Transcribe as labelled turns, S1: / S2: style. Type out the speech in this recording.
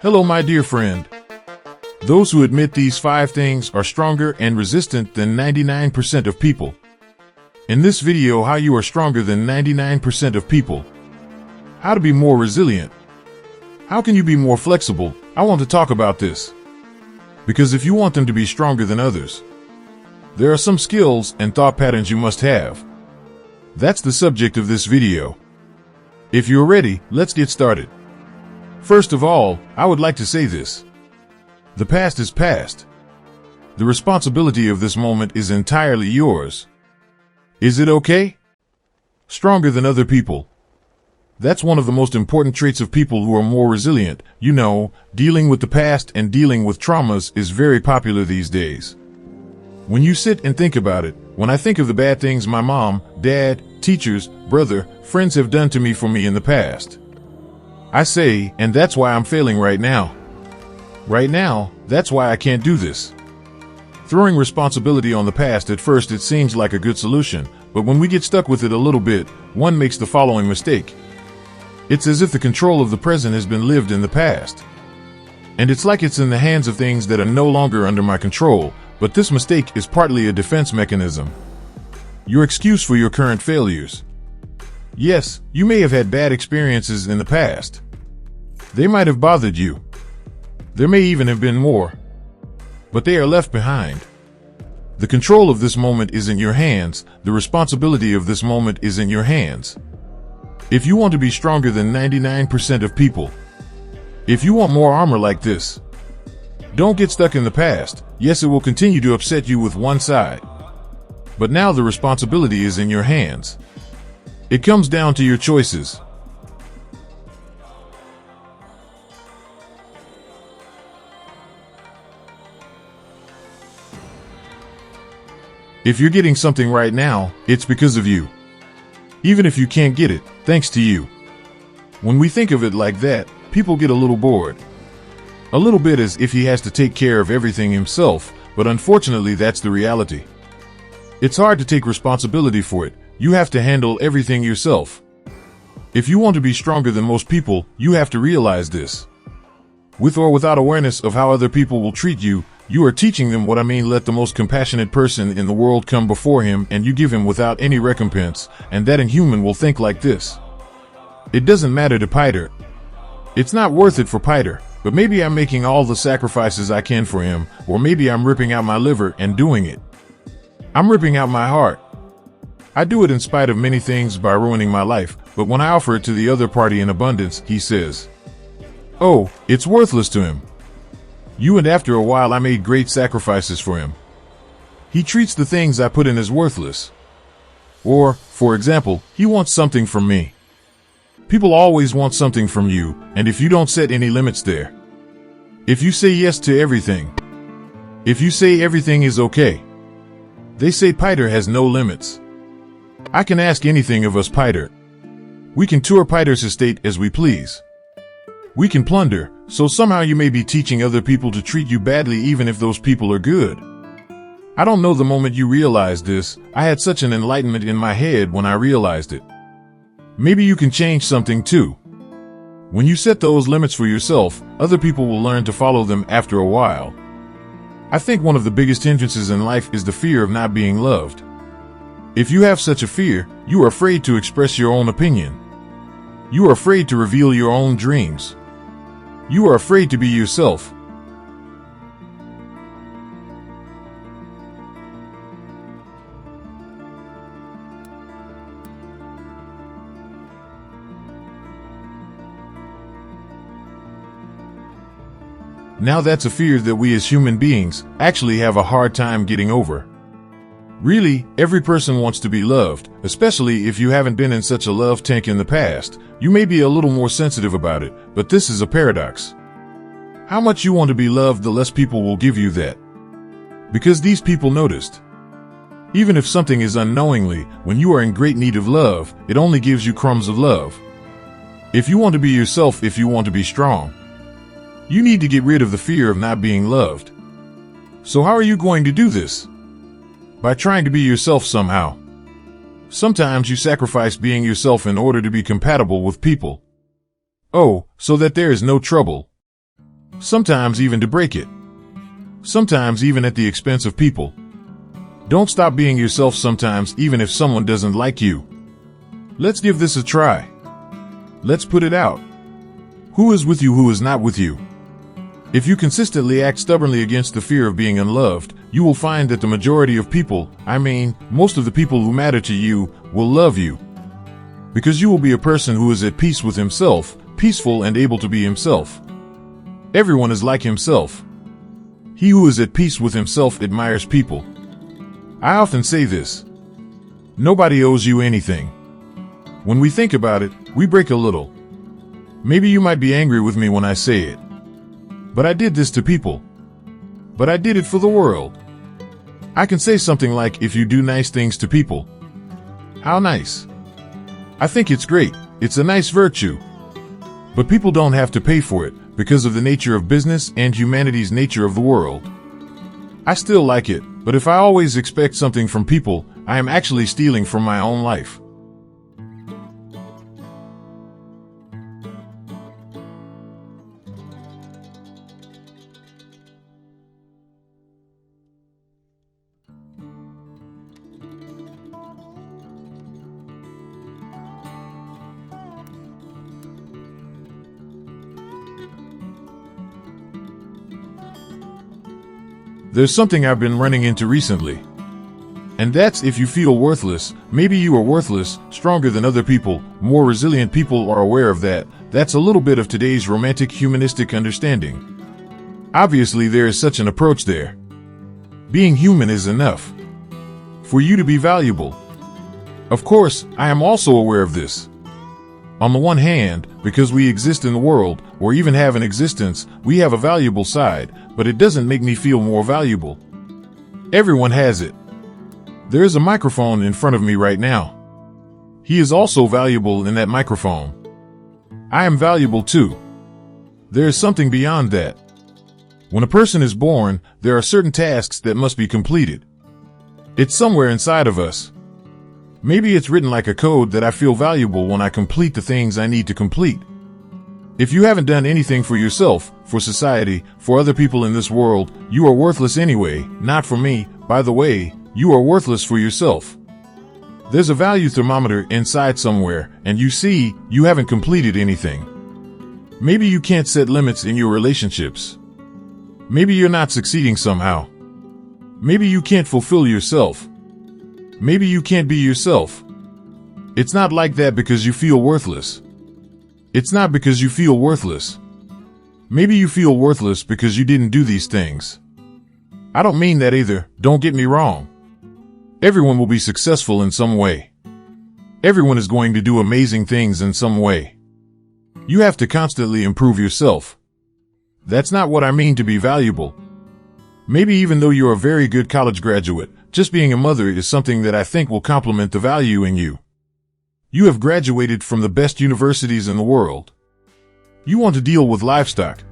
S1: Hello, my dear friend. Those who admit these 5 things are stronger and resistant than 99% of people. In this video, how you are stronger than 99% of people. How to be more resilient. How can you be more flexible? I want to talk about this. Because if you want them to be stronger than others, there are some skills and thought patterns you must have. That's the subject of this video. If you're ready, let's get started. First of all, I would like to say this. The past is past. The responsibility of this moment is entirely yours. Is it okay? Stronger than other people. That's one of the most important traits of people who are more resilient. You know, dealing with the past and dealing with traumas is very popular these days. When you sit and think about it, when I think of the bad things my mom, dad, teachers, brother, friends have done to me for me in the past, I say, and that's why I'm failing right now. Right now, that's why I can't do this. Throwing responsibility on the past at first, it seems like a good solution, but when we get stuck with it a little bit, one makes the following mistake. It's as if the control of the present has been lived in the past. And it's like it's in the hands of things that are no longer under my control, but this mistake is partly a defense mechanism. Your excuse for your current failures. Yes, you may have had bad experiences in the past. They might have bothered you. There may even have been more. But they are left behind. The control of this moment is in your hands. The responsibility of this moment is in your hands. If you want to be stronger than 99% of people, if you want more armor like this, don't get stuck in the past. Yes, it will continue to upset you with one side. But now the responsibility is in your hands. It comes down to your choices. If you're getting something right now, it's because of you. Even if you can't get it, thanks to you. When we think of it like that, people get a little bored. A little bit as if he has to take care of everything himself, but unfortunately that's the reality. It's hard to take responsibility for it. You have to handle everything yourself. If you want to be stronger than most people, you have to realize this. With or without awareness of how other people will treat you, you are teaching them what I mean. Let the most compassionate person in the world come before him and you give him without any recompense, and that inhuman will think like this. It doesn't matter to Peter. It's not worth it for Peter, but maybe I'm making all the sacrifices I can for him, or maybe I'm ripping out my liver and doing it. I'm ripping out my heart. I do it in spite of many things by ruining my life, but when I offer it to the other party in abundance, he says, oh, it's worthless to him. And after a while I made great sacrifices for him. He treats the things I put in as worthless. Or, for example, he wants something from me. People always want something from you, and if you don't set any limits there, if you say yes to everything, if you say everything is okay, they say Peter has no limits. I can ask anything of us, Peter. We can tour Peter's estate as we please. We can plunder, so somehow you may be teaching other people to treat you badly even if those people are good. I don't know the moment you realized this. I had such an enlightenment in my head when I realized it. Maybe you can change something too. When you set those limits for yourself, other people will learn to follow them after a while. I think one of the biggest hindrances in life is the fear of not being loved. If you have such a fear, you are afraid to express your own opinion. You are afraid to reveal your own dreams. You are afraid to be yourself. Now that's a fear that we as human beings actually have a hard time getting over. Really, every person wants to be loved, especially if you haven't been in such a love tank in the past. You may be a little more sensitive about it, but this is a paradox. How much you want to be loved, the less people will give you that. Because these people noticed. Even if something is unknowingly, when you are in great need of love, it only gives you crumbs of love. If you want to be yourself, if you want to be strong, you need to get rid of the fear of not being loved. So how are you going to do this? By trying to be yourself somehow. Sometimes you sacrifice being yourself in order to be compatible with people. Oh, so that there is no trouble. sometimes even to break it, sometimes even at the expense of people. Don't stop being yourself sometimes, even if someone doesn't like you. Let's give this a try. Let's put it out. Who is with you, who is not with you? If you consistently act stubbornly against the fear of being unloved, you will find that the majority of people, most of the people who matter to you, will love you. Because you will be a person who is at peace with himself, peaceful and able to be himself. Everyone is like himself. He who is at peace with himself admires people. I often say this. Nobody owes you anything. When we think about it, we break a little. Maybe you might be angry with me when I say it. But I did this to people. But I did it for the world. I can say something like, if you do nice things to people. How nice. I think it's great. It's a nice virtue. But people don't have to pay for it because of the nature of business and humanity's nature of the world. I still like it, but if I always expect something from people, I am actually stealing from my own life. There's something I've been running into recently. And that's if you feel worthless, maybe you are worthless, stronger than other people, more resilient people are aware of that. That's a little bit of today's romantic humanistic understanding. Obviously there is such an approach there. Being human is enough. For you to be valuable. Of course, I am also aware of this. On the one hand, because we exist in the world, or even have an existence, we have a valuable side, but it doesn't make me feel more valuable. Everyone has it. There is a microphone in front of me right now. He is also valuable in that microphone. I am valuable too. There is something beyond that. When a person is born, there are certain tasks that must be completed. It's somewhere inside of us. Maybe it's written like a code that I feel valuable when I complete the things I need to complete. If you haven't done anything for yourself, for society, for other people in this world, you are worthless anyway, not for me. By the way, you are worthless for yourself. There's a value thermometer inside somewhere, and you see, you haven't completed anything. Maybe you can't set limits in your relationships. Maybe you're not succeeding somehow. Maybe you can't fulfill yourself. Maybe you can't be yourself. It's not like that because you feel worthless. It's not because you feel worthless. Maybe you feel worthless because you didn't do these things. I don't mean that either, don't get me wrong. Everyone will be successful in some way. Everyone is going to do amazing things in some way. You have to constantly improve yourself. That's not what I mean to be valuable. Maybe even though you're a very good college graduate, just being a mother is something that I think will complement the value in you. You have graduated from the best universities in the world. You want to deal with livestock,